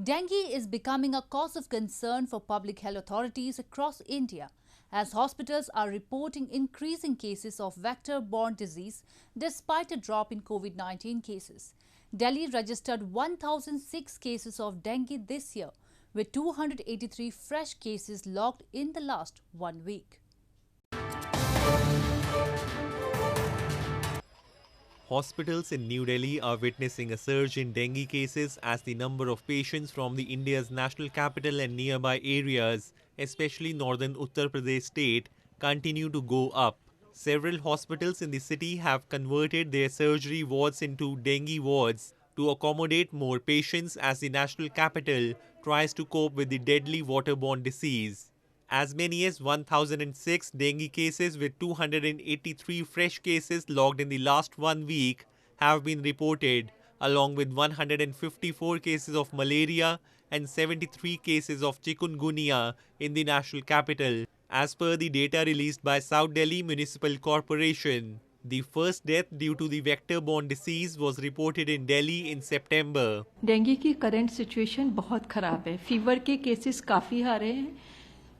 Dengue is becoming a cause of concern for public health authorities across India, as hospitals are reporting increasing cases of vector-borne disease despite a drop in COVID-19 cases. Delhi registered 1,006 cases of dengue this year, with 283 fresh cases logged in the last 1 week. Hospitals in New Delhi are witnessing a surge in dengue cases as the number of patients from the India's national capital and nearby areas, especially northern Uttar Pradesh state, continue to go up. Several hospitals in the city have converted their surgery wards into dengue wards to accommodate more patients as the national capital tries to cope with the deadly waterborne disease. As many as 1,006 dengue cases with 283 fresh cases logged in the last 1 week have been reported, along with 154 cases of malaria and 73 cases of chikungunya in the national capital, as per the data released by South Delhi Municipal Corporation. The first death due to the vector-borne disease was reported in Delhi in September. Dengue की current situation बहुत ख़राब है. Fever के cases काफ़ी आ रहे हैं.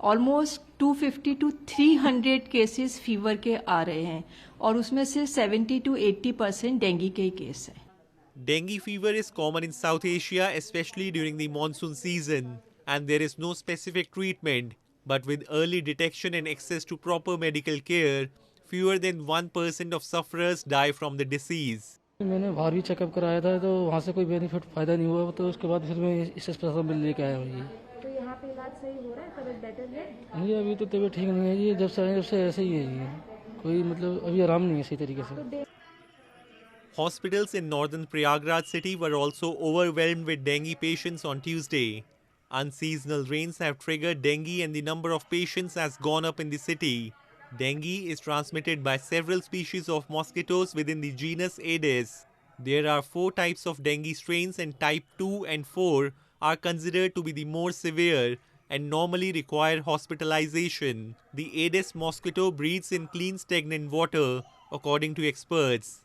Almost 250 to 300 cases fever के आ रहे हैं और उसमें से 70 to 80% डेंगू के ही केस हैं. Dengue fever is common in South Asia, especially during the monsoon season, and there is no specific treatment. But with early detection and access to proper medical care, fewer than 1% of sufferers die from the disease. मैंने बाहर भी checkup कराया था तो वहाँ से कोई benefit फायदा नहीं हुआ, तो उसके बाद फिर मैं इस अस्पताल में लेके आया हूँ. तो यहाँ पे इलाज सही हो रहा है, तबीयत बेटर है? जी अभी तो तबीयत ठीक नहीं है जी, जब से आए जब से ऐसे ही है जी, कोई मतलब अभी आराम नहीं है सही तरीके से. Hospitals in northern Prayagraj city were also overwhelmed with dengue patients on Tuesday. Unseasonal rains have triggered dengue and the number of patients has gone up in the city. Dengue is transmitted by several species of mosquitoes within the genus Aedes. There are 4 types of dengue strains and type 2 and 4 are considered to be the more severe and normally require hospitalization. The Aedes mosquito breeds in clean stagnant water, according to experts.